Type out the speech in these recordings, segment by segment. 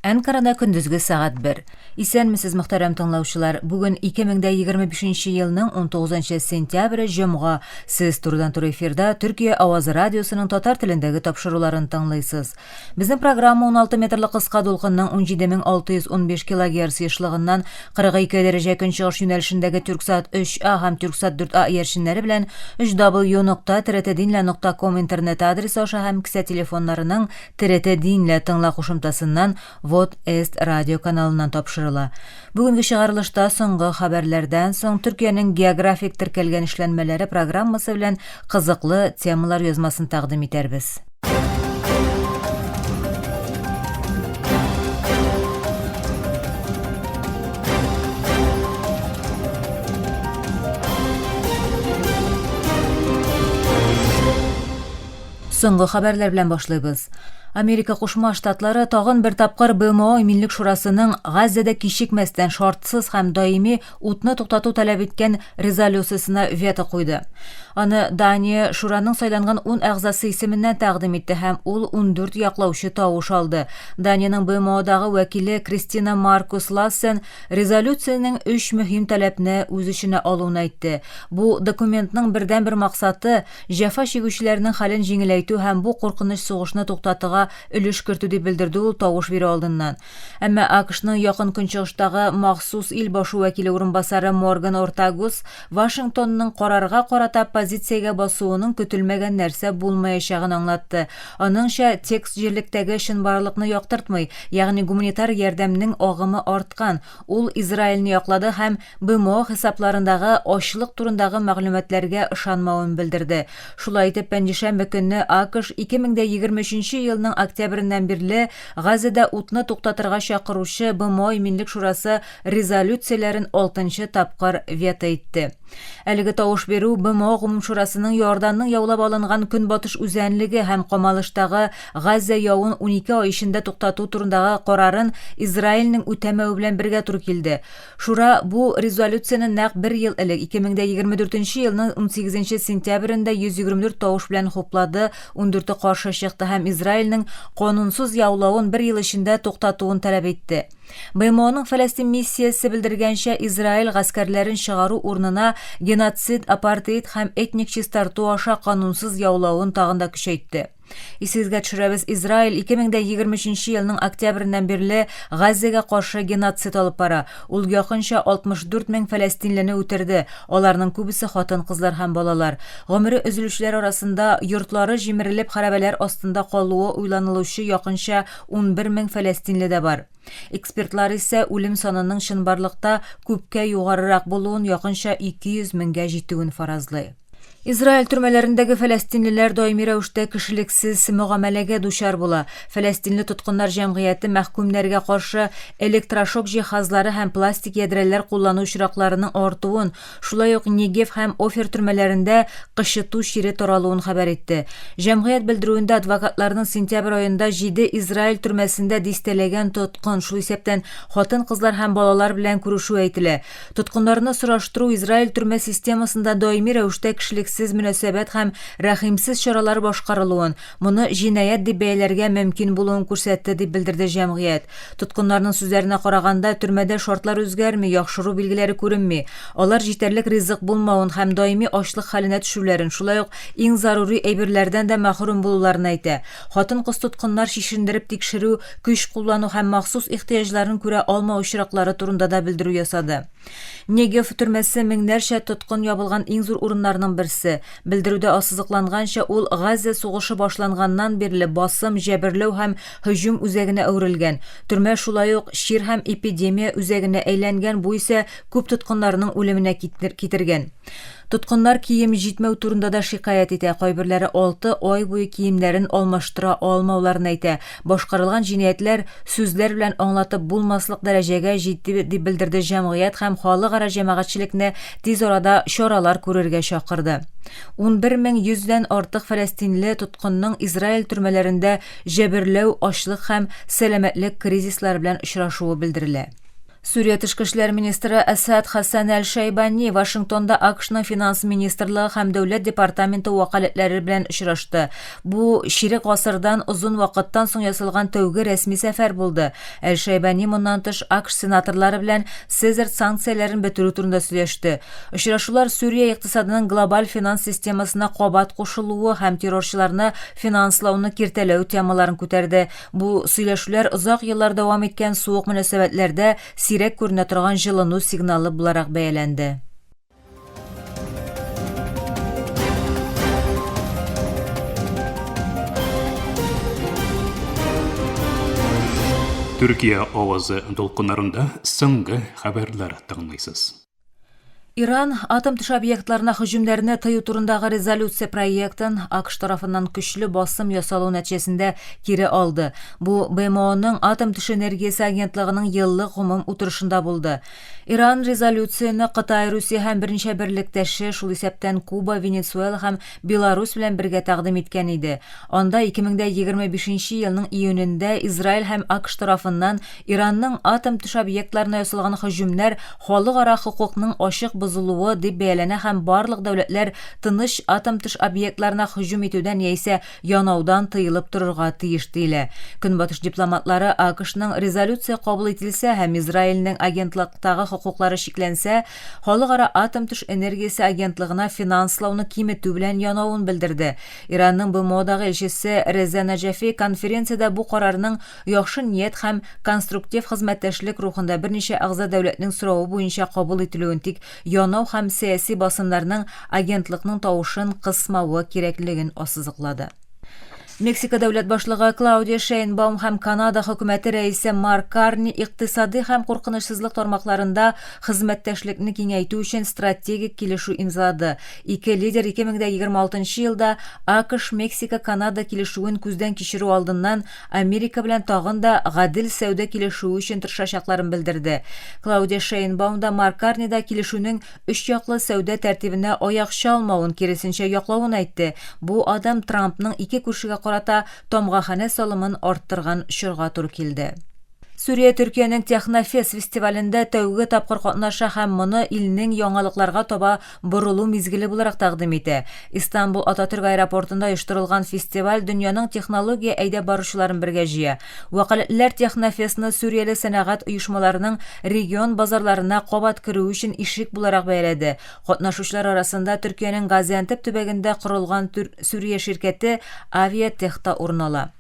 Анкарада көндүзгү саат 1. Исәнмесез мөхтәрәм тыңлаучылар. Бүген 2025 елның 19 сентябрь җомга. Сез турыдан-туры эфирда Төркия авазы радиосының татар телендәге тапшыруларын тыңлыйсыз. Безнең программа 16 метрлы кыска дулкынның 17615 кГц ешлыгыннан 42 дәрәҗә көнчыгыш юнәлешендәге Türksat 3A һәм Türksat 4A иярченнәре белән www.trdinla.com интернет адресы аша һәм кесә телефоннарының TRT Dinla тыңла кушымтасыннан Вот Эст радио каналынан тапшырыла. Бүгенге чыгарылышта соңгы хәбәрләрдән соң Төркиянең географик теркәлгән эшләнмәләре программасы белән кызыклы темалар язмасын тәкъдим итәрбез. Соңгы хәбәрләр белән башлыйбыз. Америка Кушма Штатлары тагын бер тапкыр БМО Иминлек шурасының Газзада кичекмәстән шартсыз һәм даими утны туктату таләп иткән резолюциясенә вето куйды. Аны Дания шураның сайланган 10 әгъзасы исеменнән тәкъдим итте һәм ул 14 яклаучы тавыш алды. Даниянең БМОдагы вәкиле Кристина Маркус Лассен резолюциянең 3 мөһим таләпне үз эченә алуын әйтте. Бу документның бердән-бер максаты җәфа чигүчеләрнең хәлен җиңеләйтү һәм бу куркыныч сугышны туктатуга өлеш кертү дип белдерде ул тавыш бирә алдыннан. Әмма АКШның якын көнчыгыштагы махсус ил башы вәкиле урынбасары Морган Ортагус Вашингтонның карарга карата позициягә басуының көтелмәгән нәрсә булмаячагын аңлатты. Аныңча, текст җирлектәге чынбарлыкны яктыртмый, ягъни гуманитар ярдәмнең агымы арткан. Ул Израильне яклады һәм БМО хисапларындагы ачлык турындагы мәгълүматларга ышанмавын белдерде. Шулай итеп, пәнҗешәмбе көнне АКШ 2023 елның октябреннән бирле Газада утны туктатырга чакыручы БМО Иминлек шурасы резолюцияләрен 6нчы тапкыр вето итте. Әлеге тавыш бирү БМО Гомум шурасының Иорданның яулап алынган Көнбатыш үзәнлеге һәм Камалыштагы Газа явын 12 ай эчендә туктату турындагы карарын Израильнең үтәмәү белән бергә туры килде. Шура бу резолюцияны нәкъ 1 ел элек 2024 елның 18 сентябрендә 124 тавыш белән хуплады, 14 каршы чыкты һәм Израильнең канунсыз яулавын 1 ел эчендә туктатуын таләп итте. БМОның Фәләстин миссиясе белдергәнчә, Израиль гаскәрләрен чыгару урынына геноцид, апартеид һәм этник чистарту аша канунсыз яулавын тагын да көчәйтте. Исегезгә төшерәбез, Израиль 2023 елның октябреннән бирле Газзага каршы геноцид алып бара. Ул якынча 64 мең фәләстинлене үтерде. Аларның күбесе хатын-кызлар һәм балалар. Гомере өзелүчләр арасында йортлары җимерелеп хәрабәләр астында калуы уйланылучы якынча 11 мең фәләстинле дә бар. Экспертлар исә үлем санының чынбарлыкта күпкә югарырак булуын, якынча 200 меңгә җитүен фаразлый. Израиль төрмәләрендәге фәләстинлеләр даими рәвештә кешелексез мөгамәләгә дучар була. Фәләстинле тоткыннар җәмгыяте мәхкүмнәргә каршы электрошок җиһазлары һәм пластик ядрәләр куллану очракларының артуын, шулай ук Негев һәм Офер төрмәләрендә кычыту чире таралуын хәбәр итте. Җәмгыять белдерүендә адвокатларның сентябрь аенда 7 Израиль төрмәсендә дистәләгән тоткын, шул исәптән хатын-кызлар һәм балалар белән күрешү әйтелә. Тоткыннарны сораштыру Израиль төрмә системасында даими рәвештә кешелексез мөнәсәбәт һәм рәхимсез чаралар башкарылуын, моны җинаять дип бәяләргә мөмкин булуын күрсәтте дип белдерде җәмгыять. Тоткыннарның сүзләренә караганда, төрмәдә шартлар үзгәрми, яхшыру билгеләре күренми. Алар җитәрлек ризык булмавын һәм даими ачлык хәленә төшүләрен, шулай ук иң зарури әйберләрдән дә мәхрүм булуларын әйтә. Хатын-кыз тоткыннар шишендереп тикшерү, көч куллану һәм махсус ихтыяҗларын күрә алмау очраклары турында да белдерү ясады. Негев төрмәсе меңнәрчә тоткын ябылган иң зур урыннарның берсе. Белдерүдә ассызыкланганча, ул Газа сугышы башланганнан бирле басым, җәберләү һәм һөҗүм үзәгенә әверелгән. Төрмә шулай ук чир һәм эпидемия үзәгенә әйләнгән, бу исә күп тоткыннарның үлеменә китергән. Тоткыннар кием җитмәү турында да шикаят итә. Кайберләре 6 ай буе киемнәрен алмаштыра алмауларын әйтә. Башкарылган җинаятләр сүзләр белән аңлатып булмаслык дәрәҗәгә җитте дип белдерде җәмгыять һәм халыкара җәмәгатьчелекне тиз арада чаралар күрергә чакырды. 11100-дән артык фәләстинле тоткынның Израиль төрмәләрендә җәберләү, ачлык һәм сәламәтлек кризислары белән очрашуы белдерелә. Сүрия тышкы эшләр министры Асад Хасан Аль-Шайбани Вашингтонда АКШның финанс министрлыгы һәм дәүләт департаменты вәкаләтләре белән очрашты. Бу ширек гасырдан озын вакыттан соң ясалган тәүге рәсми сәфәр булды. Аль-Шайбани моннан тыш АКШ сенаторлары белән Цезарь санкцияләрен бетерү турында сөйләште. Очрашулар Сүрия икътисадының глобаль финанс системасына кабат кушылуы һәм террорчыларны финанслауны киртәләү темаларын күтәрде. Бу сөйләшүләр озак еллар дәвам иткән суык мөнәсәбәтләрдә сирәк күренә торган җылыну сигналы буларак бәяләнде. Türkiye авазы долкыннарында соңгы хәбәрләр тыңлыйсыз. Иран атом төш объектларына һөҗүмнәрне тыю турындагы резолюция проектын АКШ тарафыннан көчле басым ясалу нәтиҗәсендә кире алды. Бу БМОның атом төш энергиясе агентлыгының еллык гомум утырышында булды. Иран резолюцияны Кытай, Русия һәм берничә берлектәше, шул исәптән Куба, Венесуэла һәм Беларусь белән бергә тәкъдим иткән иде. Анда 2025 елның июнендә Израиль һәм АКШ тарафыннан Иранның атом төш объектларына ясалган һөҗүмнәр халыкара хукукның ачык бозылуы дип бәяләнә һәм барлык дәүләтләр тыныч атом төш объектларына һөҗүм итүдән яисә янаудан тыелып торырга тиеш дилә. Көнбатыш дипломатлары АКШның резолюция кабул ителсә һәм Израильнең агентлыктагы хукуклары шикләнсә, халыкара атом төш энергиясе агентлыгына финанслауны киметү белән янавын белдерде. Иранның БМОдагы элчисе Реза Наҗафи конференциядә бу карарның яхшы ният һәм конструктив хезмәттәшлек рухында берничә әгъза дәүләтнең соравы буенча кабул ителүен, тик янау һәм сәяси басымнарның агентлыкның тавышын кысмавы кирәклеген ассызыклады. Мексика дәүләт башлыгы Клаудия Шейнбаум һәм Канада хөкүмәте рәисе Марк Карни икътисади һәм куркынычсызлык тармакларында хезмәттәшлекне киңәйтү өчен стратегик килешү имзалады. Ике лидер 2026 елда АКШ-Мексика-Канада килешүен күздән кичерү алдыннан Америка белән тагын да гадел сәүдә килешүе өчен тырышачакларын белдерде. Клаудия Шейнбаум да Марк Карни да килешүнең өч яклы сәүдә тәртибенә аяк чалмавын, киресенчә яклавын әйтте. Бу адам Трампның ике күршегә карата томгахана салымын арттырган чорга туры килде. Сүрия Төркиянең Технофест фестивалендә тәүге тапкыр катнаша һәм моны илнең яңалыкларга таба борылу мизгеле буларак тәкъдим итә. Истанбул Ататürk аэропортында оештырылган фестиваль дөньяның технология әйдәп баручыларын бергә җыя. Вәкаләтләр Технофестны Сүрияле сәнәгать оешмаларының регион базарларына кабат керү өчен ишек буларак бәяләде. Катнашучылар арасында Төркиянең Газиантеп төбәгендә корылган Сүрия ширкәте Авиатехта урын ала.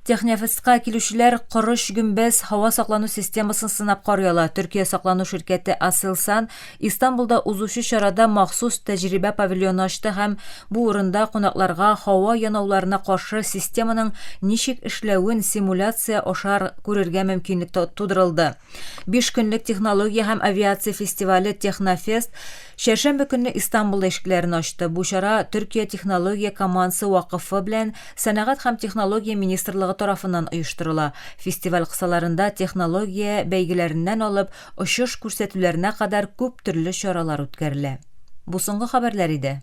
Технофестка килүчеләр Корыш гөмбәз һава саклану системасын сынап карыйлар. Төркия саклану ширкәте Aselsan Истанбулда узучы чарада махсус тәҗрибә павильоны ачты һәм бу урында кунакларга һава янауларына каршы системаның ничек эшләвен симуляция ашар күрергә мөмкинлек тудырылды. 5 көнлек технология һәм авиация фестивале Технофест Шәршәмбе көнне Истанбулда ишекләрен ачты. Бу чара Төркия технология командасы вакыфы белән сәнәгать һәм технология министрлыгы тарафыннан оештырыла. Фестиваль кысаларында технология бәйгеләреннән алып очыш күрсәтүләренә кадәр күп төрле чаралар үткәрелә. Бу соңгы хәбәрләр иде.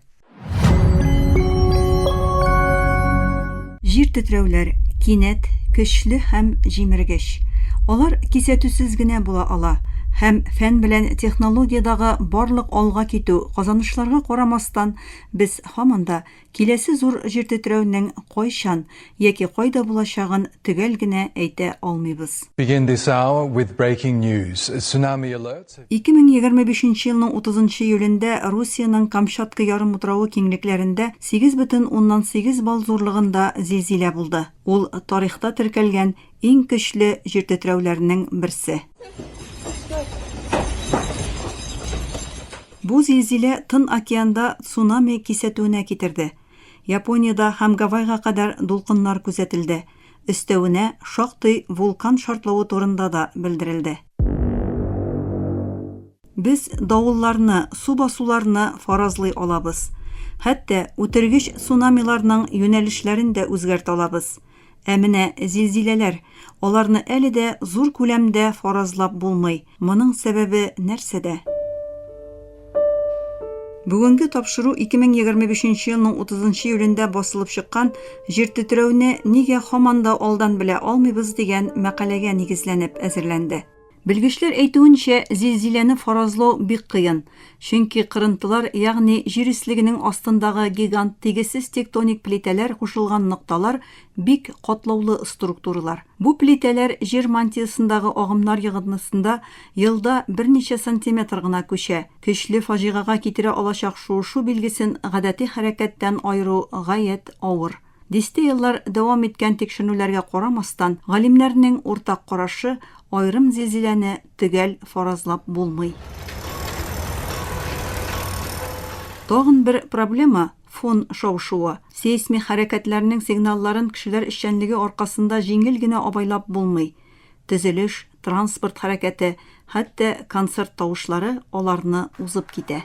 Җир тетрәүләр кинәт, көчле һәм җимергеч. Алар кисәтүсез генә була ала. Һәм фән белән технологиядагы барлык алга китү казанышларга карамастан, без һаман да киләсе зур җир тетрәүнең кайчан яки кайда булачагын төгәл генә әйтә алмыйбыз. 2025 елның 30 июлендә Русиянең Камчатка ярымутравы киңлекләрендә 8,8 балл зурлыгында зилзилә булды. Ул тарихта теркәлгән иң көчле җир тетрәүләрнең берсе. Бу зилзилә Тын океанда цунами кисәтүенә китерде. Япониядә һәм Гавайга кадәр дулкыннар күзәтелде. Өстәвенә шактый вулкан шартлавы турында да белдерелде. Без давылларны, су басуларны фаразлый алабыз. Хәтта үтергеч цунамиларның юнәлешләрен дә үзгәртә алабыз. Ә менә зилзиләләр, аларны әле дә зур күләмдә фаразлап булмый. Моның сәбәбе нәрсәдә? Бүгенге тапшыру 2025 елның 30 июлендә басылып чыккан җир тетрәүне нигә һаман да алдан белә алмыйбыз дигән мәкаләгә нигезләнеп әзерләнде. Белгечләр әйтүенчә, зилзиләне фаразлау бик кыен, чөнки кырынтылар, ягъни җир өслегенең астындагы гигант тигезсез тектоник плитәләр кушылган нокталар бик катлаулы структуралар. Бу плитәләр җир мантиясындагы агымнар йогынтысында елда берничә сантиметр гына күчә. Көчле фаҗигага китерә алачак шуышу билгесен гадәти хәрәкәттән айыру гаять авыр. Дисте еллар дәвам иткән тикшерүләргә карамастан, галимнәрнең уртак карашы айрым зилзиләне төгәл фаразлап булмый. Тагын бер проблема – фон шау-шуы. Сейсмик хәрәкәтләрнең сигналларын кешеләр эшчәнлеге аркасында җиңел генә абайлап булмый. Төзелеш, транспорт хәрәкәте, хәтта концерт тавышлары аларны узып китә.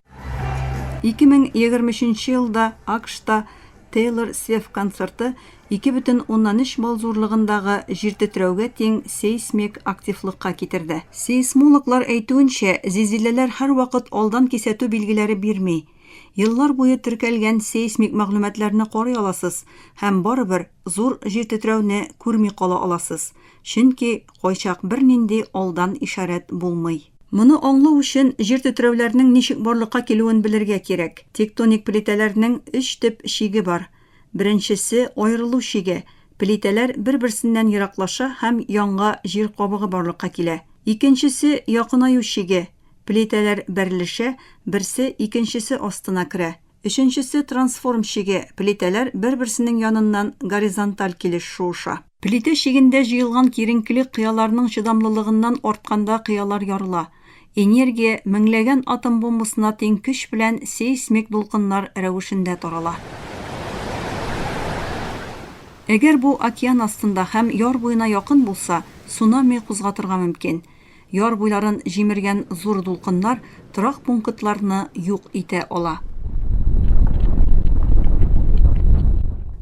2023 елда АКШта Taylor Swift концерты 2,3 балл зурлыгындагы җир тетрәүгә тең сейсмик активлыкка китерде. Сейсмологлар әйтүенчә, зилзиләләр һәрвакыт алдан кисәтү билгеләре бирми. Еллар буе теркәлгән сейсмик мәгълүматларны карый аласыз һәм барыбер зур җир тетрәүне күрми кала аласыз, чөнки кайчак бернинди алдан ишарәт булмый. Моны аңлау өчен җир тетрәүләрнең ничек барлыкка килүен белергә кирәк. Тектоник плитәләрнең 3 төп шиге бар. Беренчесе аерылу шиге. Плитәләр бер-берсеннән ераклаша һәм янга җир кабыгы барлыкка килә. Икенчесе якынаю шиге. Плитәләр берлешә, берсе икенчесе астына керә. Өченчесе трансформ шиге. Плитәләр бер-берсенең яныннан горизонталь килеш шуыша. Плитә шигендә җыелган киеренкелек кыяларның чыдамлылыгыннан артканда кыялар ярыла. Энергия меңләгән атом бомбасына тең көч белән сейсмик дулкыннар рәвешендә тарала. Әгәр бу океан астында һәм яр буена якын булса, цунами кузгатырга мөмкин. Яр буйларын җимергән зур дулкыннар торак пунктларны юк итә ала.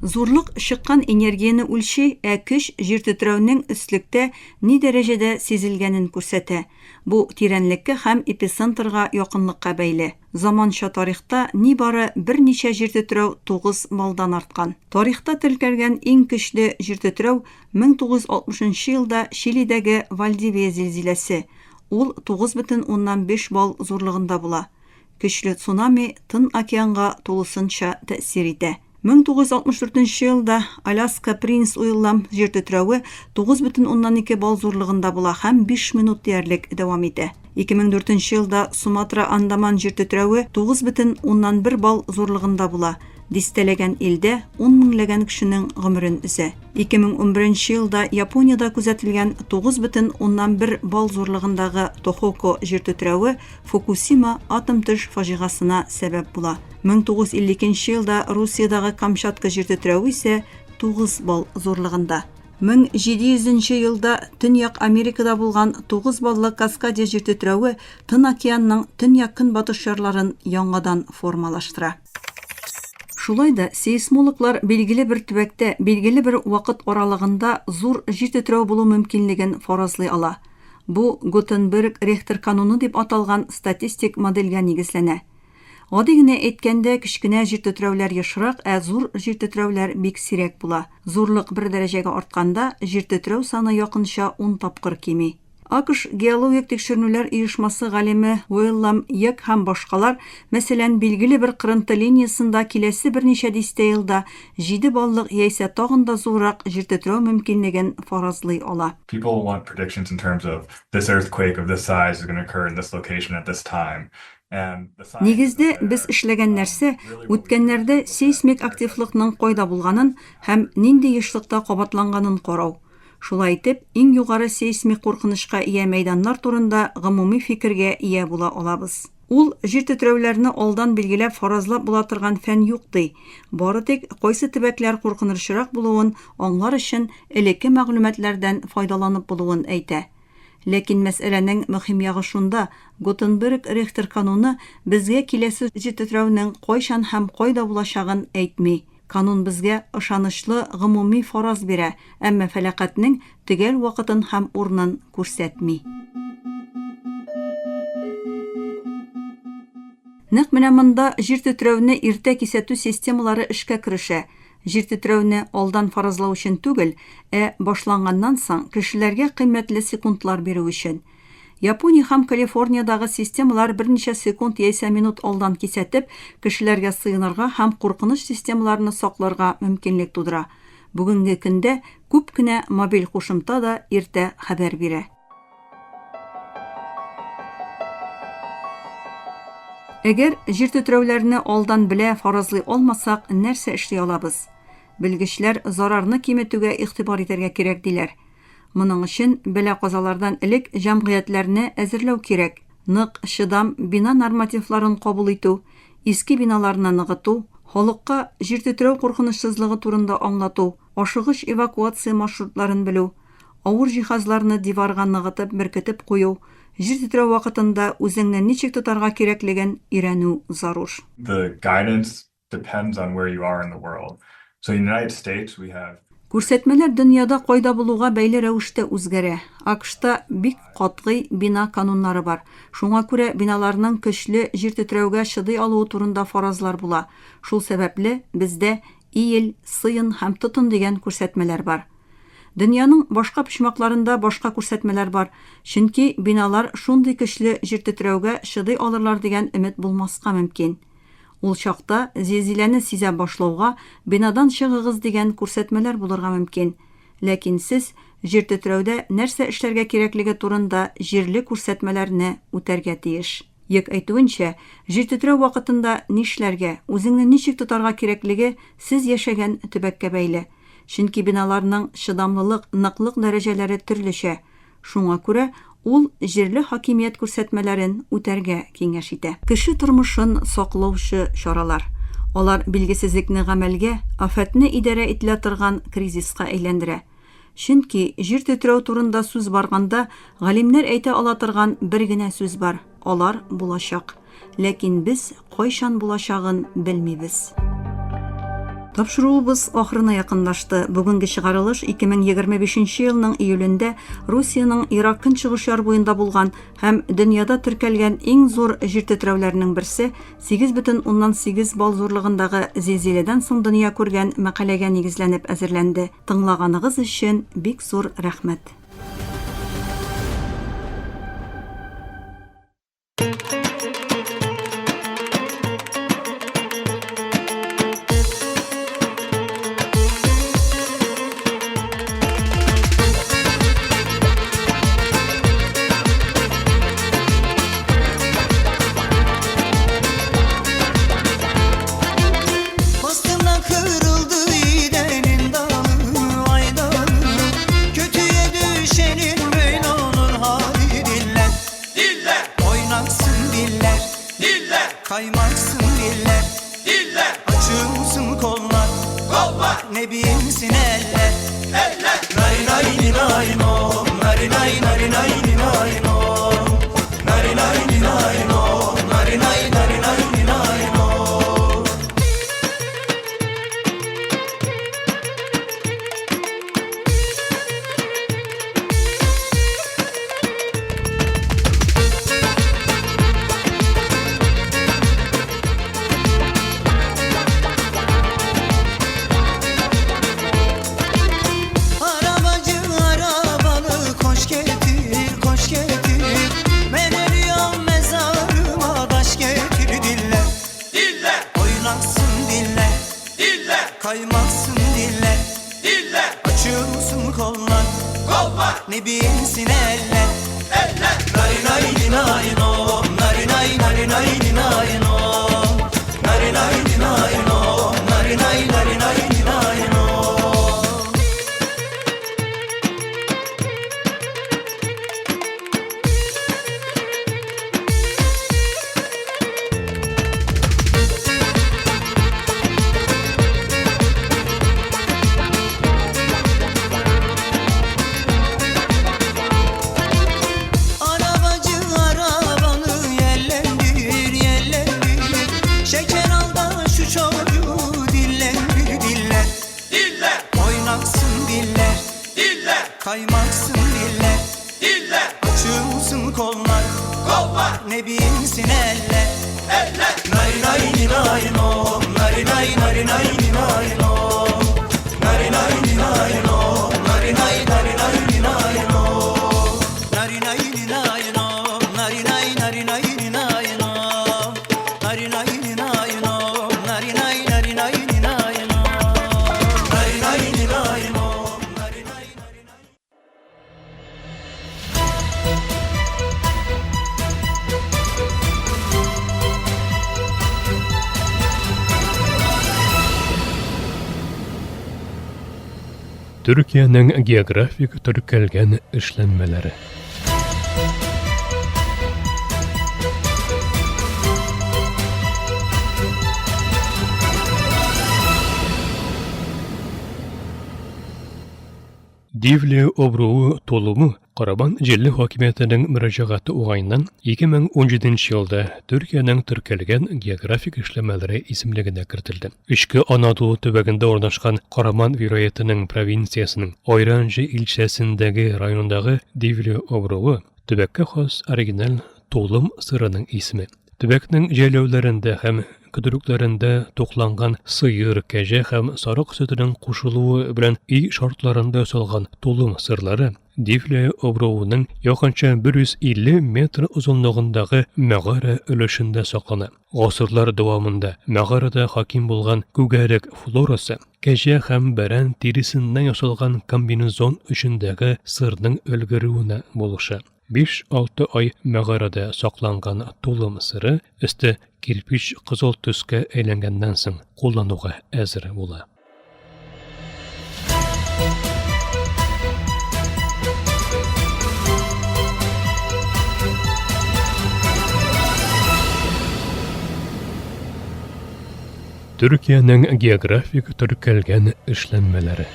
Зурлык чыккан энергияне үлчи, көч җир тетрәүнең өслектә ни дәрәҗәдә сизелгәнен күрсәтә. Бу тирәнлеккә һәм эпицентрга якынлыкка бәйле. Заманча тарихта нибары берничә җир тетрәү 9 баллдан арткан. Тарихта теркәлгән иң көчле җир тетрәү 1960 елда Чилидәге Вальдивия зилзиләсе. Ул 9,5 балл зурлыгында була. Көчле цунами Тын океанга тулысынча тәэсир итә. 1964 елда Аляска Принц Уиллам җир тетрәүе 9,2 балл зурлыгында була һәм 5 минут диярлек дәвам итә. 2004 елда Суматра Андаман җир тетрәүе 9,1 балл зурлыгында була. Дистәләгән илдә 10 меңләгән кешенең гомерен өзә. 2011 елда Япониядә күзәтелгән 9,1 балл зурлыгындагы Тохоку җир тетрәүе Фукусима атом төш фаҗигасына сәбәп була. 1952 елда Русиядагы Камчатка җир тетрәүе исә 9 балл зурлыгында. 1700 елда Төньяк Америкада булган 9 баллы Каскадия җир тетрәүе Тын океанның төньяк көнбатыш ярларын яңадан формалаштыра. Шулай да сейсмологлар билгеле бер төбәктә, билгеле бер вакыт аралыгында зур җир тетрәү булу мөмкинлеген фаразлый ала. Бу Гутенберг-Рихтер кануны дип аталган статистик модельгә нигезләнә. Гади генә әйткәндә, кечкенә җир тетрәүләр ешрак, зур җир тетрәүләр бик сирәк була. Зурлык бер дәрәҗәгә артканда, җир тетрәү саны якынча 10 тапкыр кими. АКШ геологик тикшерүләр оешмасы галиме Уиллам Йек һәм башкалар, мәсәлән, билгеле бер кырынты линиясында киләсе берничә дистә елда 7 баллык яисә тагын да зуррак җир тетрәү мөмкинлеген фаразлый ала. People want predictions in terms of this earthquake of this size is going to occur in this location at this time. Нигездә без эшләгән нәрсә үткәннәрдә сейсмик активлыкның кайда булганын һәм нинди ешлыкта кабатланганын карау. Шулай итеп, иң югары сейсмик куркынычка ия мәйданнар турында гомуми фикергә ия була алабыз. Ул җир тетрәүләрне алдан билгеләп фаразлап була торган фән юк ди. Бары тик кайсы төбәкләр куркынычрак булуын аңлар өчен элекке мәгълүматлардан файдаланып булуын әйтә. Ләкин мәсьәләнең мөһим ягы шунда, Гутенберг-Рихтер кануны безгә киләсе җир тетрәүнең кайчан һәм кайда булачагын әйтми. Канун безгә ышанычлы гомуми фараз бирә, әмма фәлакатьнең төгәл вакытын һәм урынын күрсәтми. Нәкъ менә монда җир тетрәүне иртә кисәтү системалары эшкә керешә. Җир тетрәүне алдан фаразлау өчен түгел, башланганнан соң кешеләргә кыйммәтле секундлар бирү өчен. Япония һәм Калифорниядагы системалар берничә секунд яисә минут алдан кисәтеп, кешеләргә сыйынырга һәм куркыныч системаларны сакларга мөмкинлек тудыра. Бүгенге көндә күп кенә мобиль кушымта да иртә хәбәр бирә. Әгәр җир тетрәүләрне алдан белә фаразлый алмасак, нәрсә эшли алабыз? Белгечләр зарарны киметүгә игътибар итәргә кирәк диләр. Моның өчен бәла-казалардан элек җәмгыятьләрне әзерләү кирәк. Нык, шыдам бина нормативларын кабул итү, иске биналарны ныгыту, халыкка җир тетрәү куркынычсызлыгы турында аңлату, ашыгыч эвакуация маршрутларын белү, авыр җиһазларны диварга ныгытып беркетеп кую, җир тетрәү вакытында үзеңне ничек тотарга кирәклеген өйрәнү зарур. The guidance depends on where you are in the world. So in the United States, we have Күрсәтмәләр дөньяда кайда булуга бәйле рәвештә үзгәрә. АКШта бик катгый бина кануннары бар. Шуңа күрә биналарның көчле җир тетрәүгә чыдый алуы турында фаразлар була. Шул сәбәпле бездә иел, сыен һәм тотын дигән күрсәтмәләр бар. Дөньяның башка почмакларында башка күрсәтмәләр бар, чөнки биналар шундый көчле җир тетрәүгә чыдый алырлар дигән өмет булмаска мөмкин. Ул чакта зилзиләне сизә башлауга бинадан чыгыгыз дигән күрсәтмәләр булырга мөмкин. Ләкин сез җир тетрәүдә нәрсә эшләргә кирәклеге турында җирле күрсәтмәләрне үтәргә тиеш. Як әйтүенчә, җир тетрәү вакытында нишләргә, үзеңне ничек тотарга кирәклеге сез яшәгән төбәккә бәйле. Чөнки биналарның чыдамлылык, ныклык дәрәҗәләре төрлечә. Шуңа күрә ул җирле хакимият күрсәтмәләрен үтәргә киңәш итә. Кеше тормышын саклаучы чаралар. Алар билгесезлекне гамәлгә, афәтне идарә ителә торган кризиска әйләндерә. Чөнки җир тетрәү турында сүз барганда, галимнәр әйтә ала торган бер генә сүз бар. Алар булачак. Ләкин без кайчан булачагын белмибез. Тапшыруыбыз ахырына якынлашты. Бүгенге чыгарылыш 2025 елның июлендә Русиянең Ирак көнчыгыш яр буенда булган һәм дөньяда теркәлгән иң зур җир тетрәүләренең берсе 8,8 балл зурлыгындагы зилзиләдән соң дөнья күргән мәкаләгә нигезләнеп әзерләнде. Тыңлаганыгыз өчен бик зур рәхмәт. Kaymaksın diller, diller. Açılsın kollar, kollar. Ne bilsin eller, eller. Nari nari nari no, nari nari nari nari nari no, nari nari nari no, nari nari nari nari nari no. Kaymaksın diller, diller. Açılsın kollar, kollar. Ne bilsin eller, eller. Nari nari nari no, nari nari nari nari nari no, nari nari nari no, nari nari nari nari nari no. Kaymaksın diller, diller. Açılsın kollar, kollar. Ne bilsin eller, eller. Nari nari nari no, nari nari nari nari nari no, nari nari nari no, nari nari nari nari nari no, nari nari nari no. Türkiýanyň geografik türkelgen işlenmeleri. Divli obruğu tolumu Karaban Jelli Hakimiyetining mürajaatı uğayından 2017 ýylda Türkiýanyň türkelgen geografik işlemeleri isimligine kirtildi. Üçki Anadolu töbeginde ornaşkan Karaman vilayetiniň provinsiýasynyň Oyranjy ilçesindägi raýonundagy Divli obruğu töbekke has original tolum syrynyň ismi. Töbekniň jeýlewlerinde hem küdürüklerinde toklangan sıyır, keje hem sarık sütünün koşuluğu bilen iyi şartlarında solgan tolum sırları Divli obruğunun yakınca 150 metre uzunluğundaki mağara ölüşünde saklana. Asırlar davamında mağarada hakim bulgan kügerek florası, keje hem beren terisinden yasalgan kombinezon üçündeki sırның ölgürüğüne buluşa. 5-6 ay mağarada saklangan tolum sırı üstü kirpiç kızıl tüske eylengenden soň kullanуга äzir bola. Türkiýanyň geografik türkelgen işlenmeleri.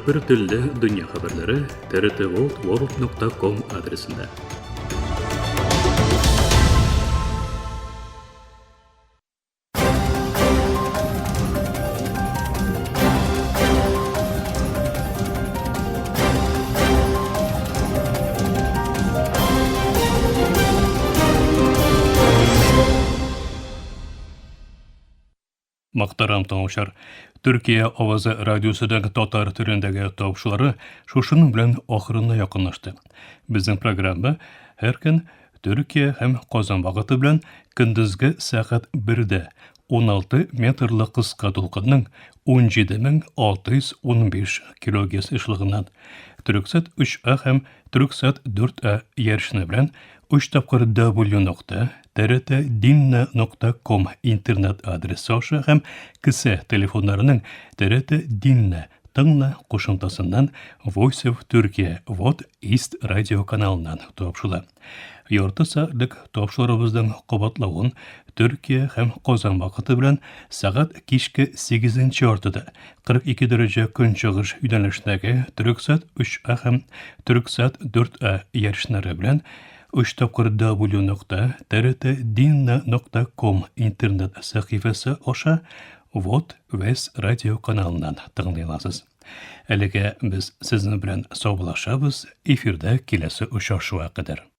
Bir tilde dünya haberleri trtworld.com adresinde. Maktaram taňşar, Türkiýe Owazy radiosynyň tatar türündägi topşulary şuşunyň bilen oxyryna ýakynlaşdy. Biziň programma her gün Türkiýe hem Kozan wagty bilen gündüzgi saat 1-de 16 metrli kıska dolkynyň 17.615 kHz ışlygyndan Türksat 3A hem Türksat 4A ýerşine bilen 3 tapkır www.trtdinna.com internet adresi aşa hem kısa telefonlarynyň TRT Dinna Tığna koşuntasından Voice of Turkey What East radio kanalından topşula. Yorta saatlik topşularımızdan qobatlawyn Türkiýe hem Kozan wagty bilen saat kişki 8-nji ortada 42 derece künçügüş ýönelişdägi Türksat 3A hem Türksat 4A ýerşinleri bilen 3 tapkır www.trtdinna.com internet sahyfasy aşa What West radio kanalından taňlaýalasy. Elege biz siziň bilen soglaşabys, efirde kilesi uçaşuğa kadar.